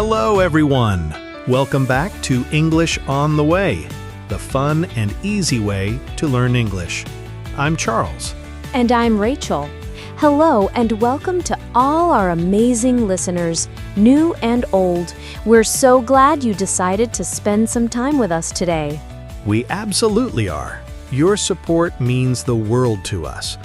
Hello, everyone. Welcome back to English on the Way, the fun and easy way to learn English. I'm Charles. And I'm Rachel. Hello, and welcome to all our amazing listeners, new and old. We're so glad you decided to spend some time with us today. We absolutely are. Your support means the world to us.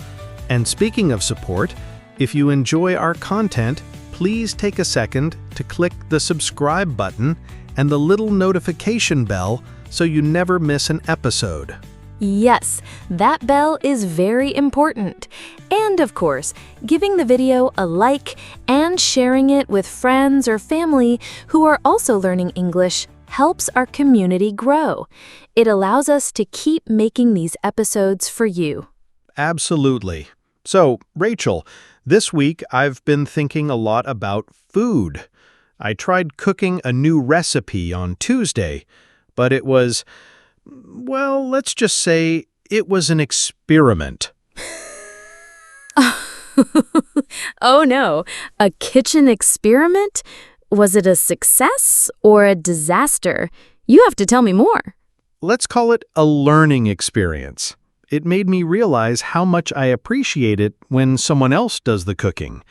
And speaking of support, if you enjoy our content, please take a second to click the subscribe button and the little notification bell so you never miss an episode. Yes, that bell is very important. And of course, giving the video a like and sharing it with friends or family who are also learning English helps our community grow. It allows us to keep making these episodes for you. Absolutely. So, Rachel, this week I've been thinking a lot about food. I tried cooking a new recipe on Tuesday, but it was, well, let's just say it was an experiment. Oh no, a kitchen experiment? Was it a success or a disaster? You have to tell me more. Let's call it a learning experience. It made me realize how much I appreciate it when someone else does the cooking.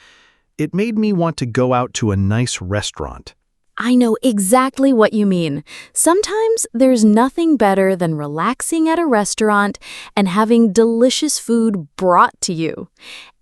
It made me want to go out to a nice restaurant. I know exactly what you mean. Sometimes there's nothing better than relaxing at a restaurant and having delicious food brought to you.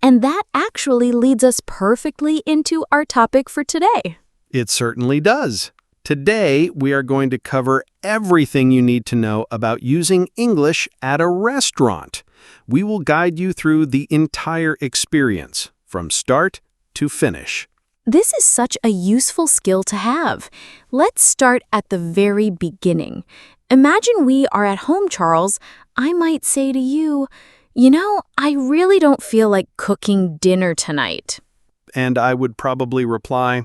And that actually leads us perfectly into our topic for today. It certainly does. Today, we are going to cover everything you need to know about using English at a restaurant. We will guide you through the entire experience, from start to finish. This is such a useful skill to have. Let's start at the very beginning. Imagine we are at home, Charles. I might say to you, I really don't feel like cooking dinner tonight. And I would probably reply,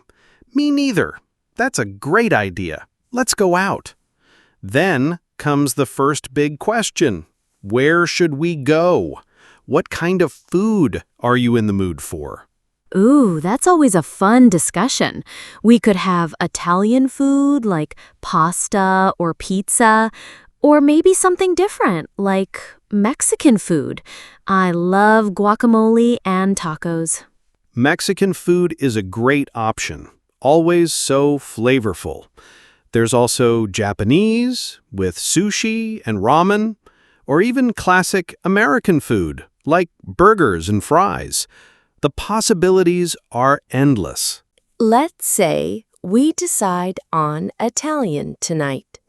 me neither. That's a great idea. Let's go out. Then comes the first big question. Where should we go? What kind of food are you in the mood for? Ooh, that's always a fun discussion. We could have Italian food like pasta or pizza, or maybe something different like Mexican food. I love guacamole and tacos. Mexican food is a great option. Always so flavorful. There's also Japanese with sushi and ramen, or even classic American food like burgers and fries. The possibilities are endless. Let's say we decide on Italian tonight.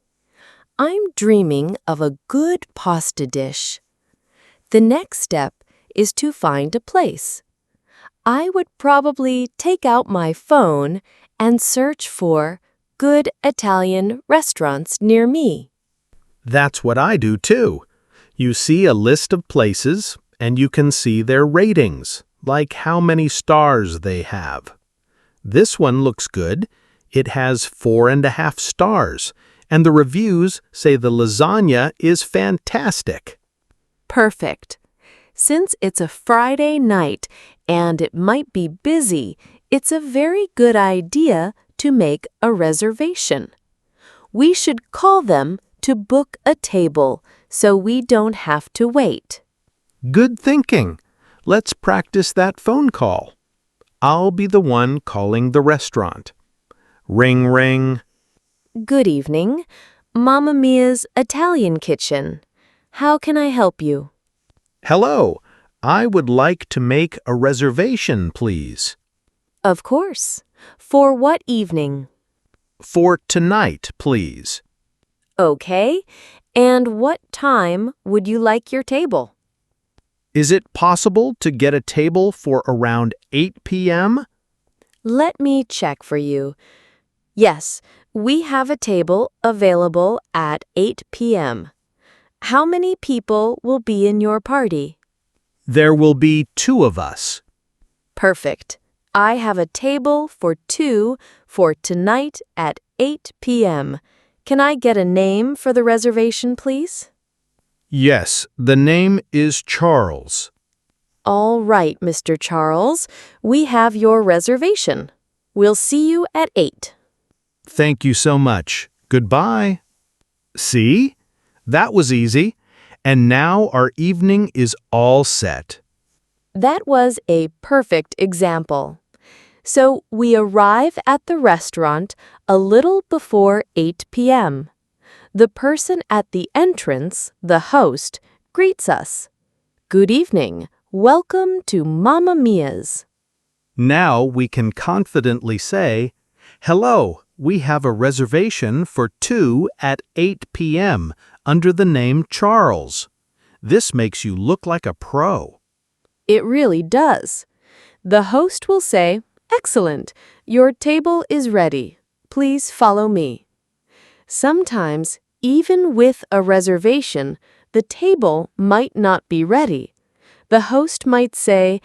I'm dreaming of a good pasta dish. The next step is to find a place. I would probably take out my phone and search for good Italian restaurants near me. That's what I do too. You see a list of places and you can see their ratings, like how many stars they have. This one looks good. It has 4.5 stars, and the reviews say the lasagna is fantastic. Perfect. Since it's a Friday night and it might be busy, it's a very good idea to make a reservation. We should call them to book a table so we don't have to wait. Good thinking. Let's practice that phone call. I'll be the one calling the restaurant. Ring, ring. Good evening. Mamma Mia's Italian Kitchen. How can I help you? Hello. I would like to make a reservation, please. Of course. For what evening? For tonight, please. Okay. And what time would you like your table? Is it possible to get a table for around 8 p.m.? Let me check for you. Yes, we have a table available at 8 p.m. How many people will be in your party? There will be 2 of us. Perfect. I have a table for 2 for tonight at 8 p.m. Can I get a name for the reservation, please? Yes, the name is Charles. All right, Mr. Charles. We have your reservation. We'll see you at 8. Thank you so much. Goodbye. See? That was easy. And now our evening is all set. That was a perfect example. So we arrive at the restaurant a little before 8 p.m. The person at the entrance, the host, greets us. Good evening. Welcome to Mamma Mia's. Now we can confidently say, "Hello, we have a reservation for 2 at 8 p.m. under the name Charles." This makes you look like a pro. It really does. The host will say, "Excellent. Your table is ready. Please follow me." Sometimes, even with a reservation, the table might not be ready. The host might say,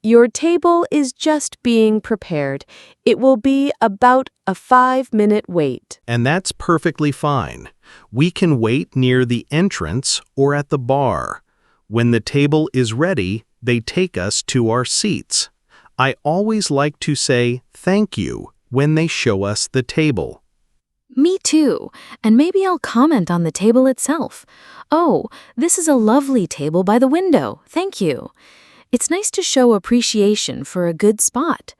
"Your table is just being prepared. It will be about a 5-minute wait." And that's perfectly fine. We can wait near the entrance or at the bar. When the table is ready, they take us to our seats. I always like to say thank you when they show us the table. Me too, and maybe I'll comment on the table itself. Oh, this is a lovely table by the window, thank you. It's nice to show appreciation for a good spot.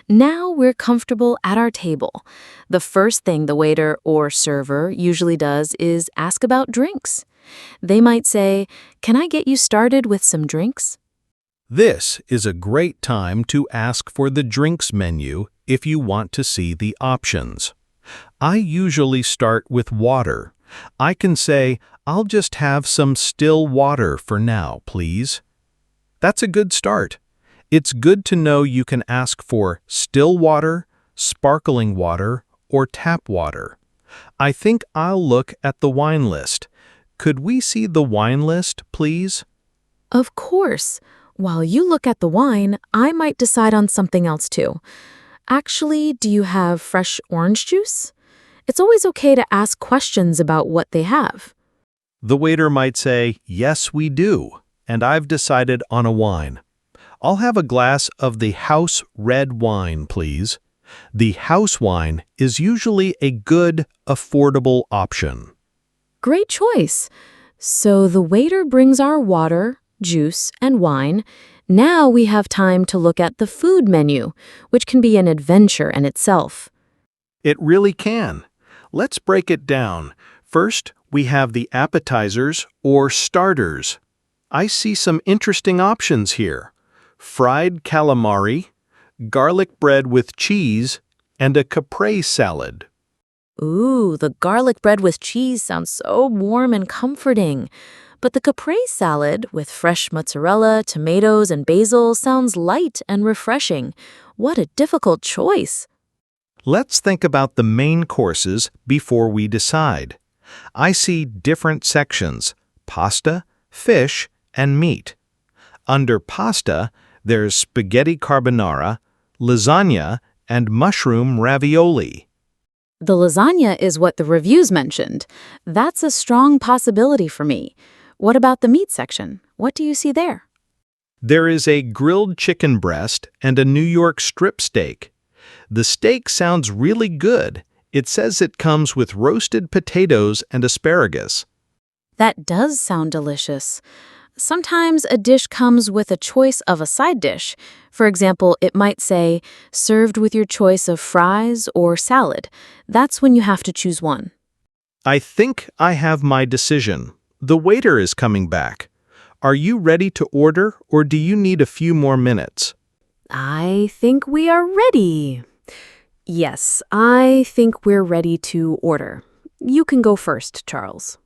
Now we're comfortable at our table. The first thing the waiter or server usually does is ask about drinks. They might say, "Can I get you started with some drinks?" This is a great time to ask for the drinks menu if you want to see the options. I usually start with water. I can say, "I'll just have some still water for now, please." That's a good start. It's good to know you can ask for still water, sparkling water, or tap water. I think I'll look at the wine list. Could we see the wine list, please? Of course. While you look at the wine, I might decide on something else too. Actually, do you have fresh orange juice? It's always okay to ask questions about what they have. The waiter might say, "Yes, we do, and I've decided on a wine. I'll have a glass of the house red wine, please." The house wine is usually a good, affordable option. Great choice. So the waiter brings our water, juice, and wine. Now we have time to look at the food menu, which can be an adventure in itself. It really can. Let's break it down. First, we have the appetizers or starters. I see some interesting options here. Fried calamari, garlic bread with cheese, and a caprese salad. Ooh, the garlic bread with cheese sounds so warm and comforting. But the caprese salad with fresh mozzarella, tomatoes, and basil sounds light and refreshing. What a difficult choice. Let's think about the main courses before we decide. I see different sections: pasta, fish, and meat. Under pasta, there's spaghetti carbonara, lasagna, and mushroom ravioli. The lasagna is what the reviews mentioned. That's a strong possibility for me. What about the meat section? What do you see there? There is a grilled chicken breast and a New York strip steak. The steak sounds really good. It says it comes with roasted potatoes and asparagus. That does sound delicious. Sometimes a dish comes with a choice of a side dish. For example, it might say, served with your choice of fries or salad. That's when you have to choose one. I think I have my decision. The waiter is coming back. Are you ready to order, or do you need a few more minutes? I think we are ready. Yes, I think we're ready to order. You can go first, Charles.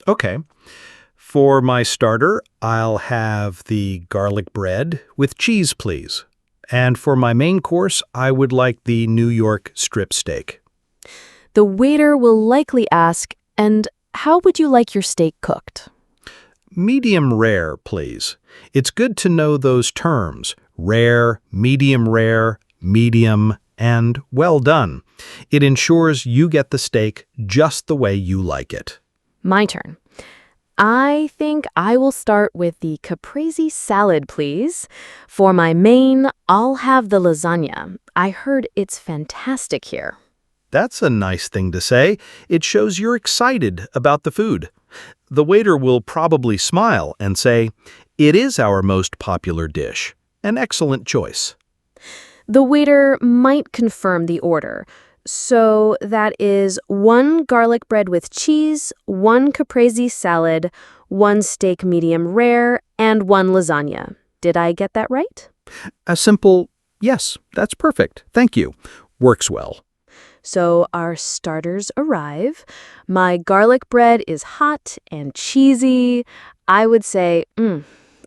Okay. For my starter, I'll have the garlic bread with cheese, please. And for my main course, I would like the New York strip steak. The waiter will likely ask, "And how would you like your steak cooked?" Medium rare, please. It's good to know those terms: rare, medium, and well done. It ensures you get the steak just the way you like it. My turn. I think I will start with the caprese salad, please. For my main, I'll have the lasagna. I heard it's fantastic here. That's a nice thing to say. It shows you're excited about the food. The waiter will probably smile and say, "It is our most popular dish. An excellent choice." The waiter might confirm the order. So that is 1 garlic bread with cheese, 1 caprese salad, 1 steak medium rare, and 1 lasagna. Did I get that right? A simple, "Yes, that's perfect, thank you," works well. So our starters arrive. My garlic bread is hot and cheesy. I would say,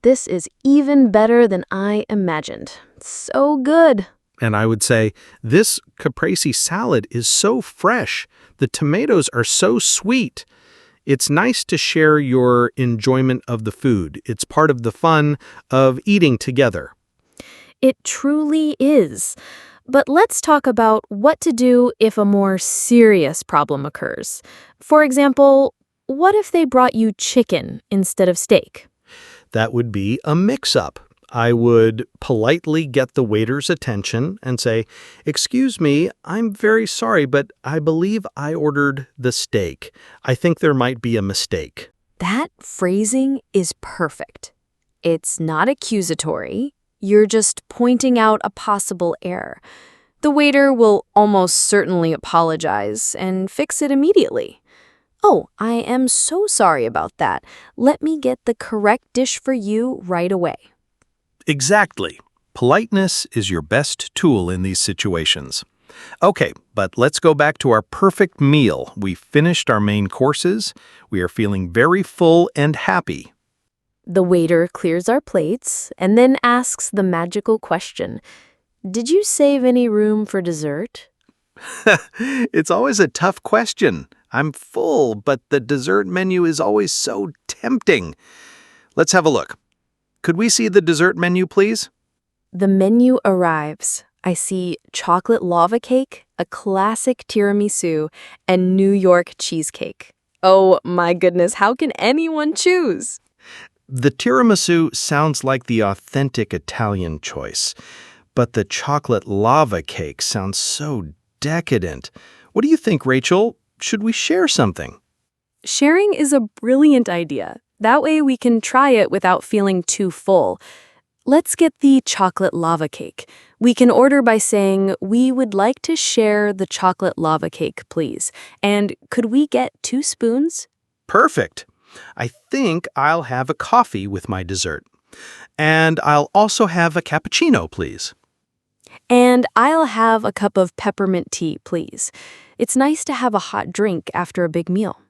this is even better than I imagined. So good. And I would say, "This caprese salad is so fresh. The tomatoes are so sweet." It's nice to share your enjoyment of the food. It's part of the fun of eating together. It truly is. But let's talk about what to do if a more serious problem occurs. For example, what if they brought you chicken instead of steak? That would be a mix-up. I would politely get the waiter's attention and say, "Excuse me, I'm very sorry, but I believe I ordered the steak. I think there might be a mistake." That phrasing is perfect. It's not accusatory. You're just pointing out a possible error. The waiter will almost certainly apologize and fix it immediately. "Oh, I am so sorry about that. Let me get the correct dish for you right away." Exactly. Politeness is your best tool in these situations. Okay, but let's go back to our perfect meal. We finished our main courses. We are feeling very full and happy. The waiter clears our plates and then asks the magical question, "Did you save any room for dessert?" It's always a tough question. I'm full, but the dessert menu is always so tempting. Let's have a look. Could we see the dessert menu, please? The menu arrives. I see chocolate lava cake, a classic tiramisu, and New York cheesecake. Oh my goodness, how can anyone choose? The tiramisu sounds like the authentic Italian choice, but the chocolate lava cake sounds so decadent. What do you think, Rachel? Should we share something? Sharing is a brilliant idea. That way we can try it without feeling too full. Let's get the chocolate lava cake. We can order by saying, "We would like to share the chocolate lava cake, please. And could we get 2 spoons?" Perfect. I think I'll have a coffee with my dessert. And I'll also have a cappuccino, please. And I'll have a cup of peppermint tea, please. It's nice to have a hot drink after a big meal.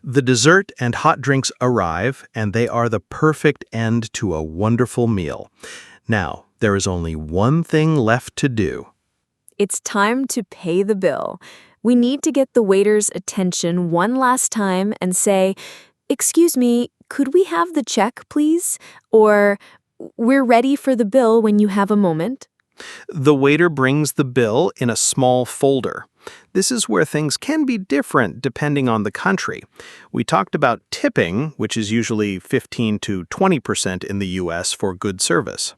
The dessert and hot drinks arrive, and they are the perfect end to a wonderful meal. Now, there is only one thing left to do. It's time to pay the bill. We need to get the waiter's attention one last time and say, "Excuse me, could we have the check, please?" Or, "We're ready for the bill when you have a moment." The waiter brings the bill in a small folder. This is where things can be different depending on the country. We talked about tipping, which is usually 15 to 20% in the US for good service.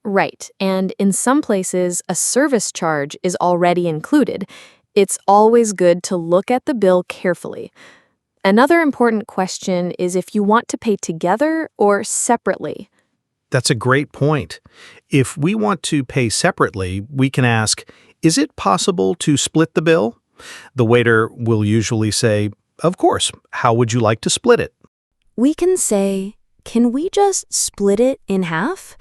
Right, and in some places, a service charge is already included. It's always good to look at the bill carefully. Another important question is if you want to pay together or separately. That's a great point. If we want to pay separately, we can ask, "Is it possible to split the bill?" The waiter will usually say, "Of course. How would you like to split it?" We can say, "Can we just split it in half?"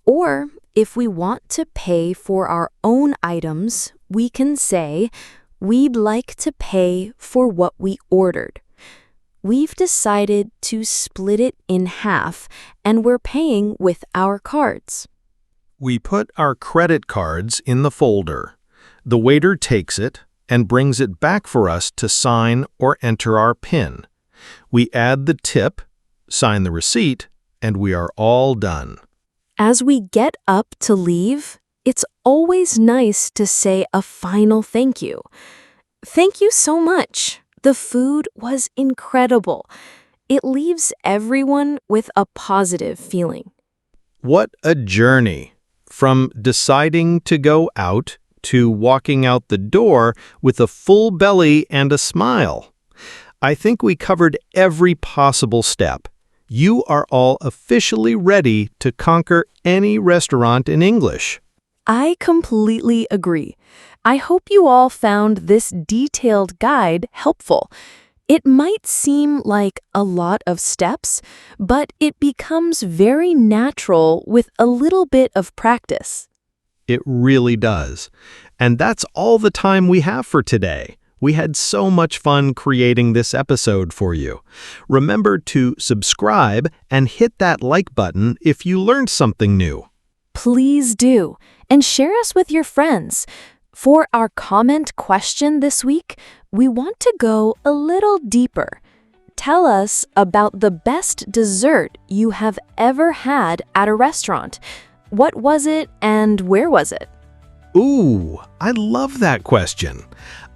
Or if we want to pay for our own items, we can say, "We'd like to pay for what we ordered. We've decided to split it in half, and we're paying with our cards." We put our credit cards in the folder. The waiter takes it and brings it back for us to sign or enter our PIN. We add the tip, sign the receipt, and we are all done. As we get up to leave, it's always nice to say a final thank you. "Thank you so much. The food was incredible." It leaves everyone with a positive feeling. What a journey! From deciding to go out to walking out the door with a full belly and a smile. I think we covered every possible step. You are all officially ready to conquer any restaurant in English. I completely agree. I hope you all found this detailed guide helpful. It might seem like a lot of steps, but it becomes very natural with a little bit of practice. It really does. And that's all the time we have for today. We had so much fun creating this episode for you. Remember to subscribe and hit that like button if you learned something new. Please do, and share us with your friends. For our comment question this week, we want to go a little deeper. Tell us about the best dessert you have ever had at a restaurant. What was it and where was it? Ooh, I love that question.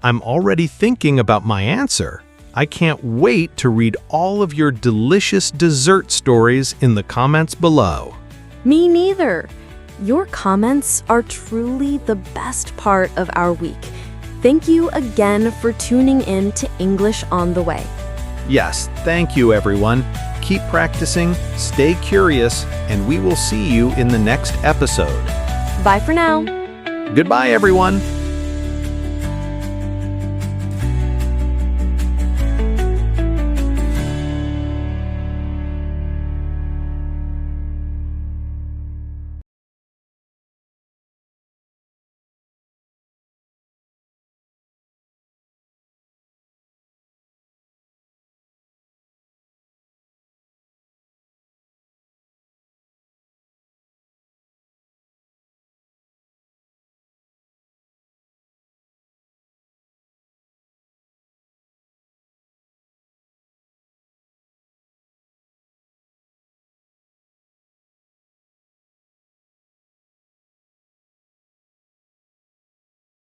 I'm already thinking about my answer. I can't wait to read all of your delicious dessert stories in the comments below. Me neither. Your comments are truly the best part of our week. Thank you again for tuning in to English on the Way. Yes, thank you everyone. Keep practicing, stay curious, and we will see you in the next episode. Bye for now. Goodbye everyone.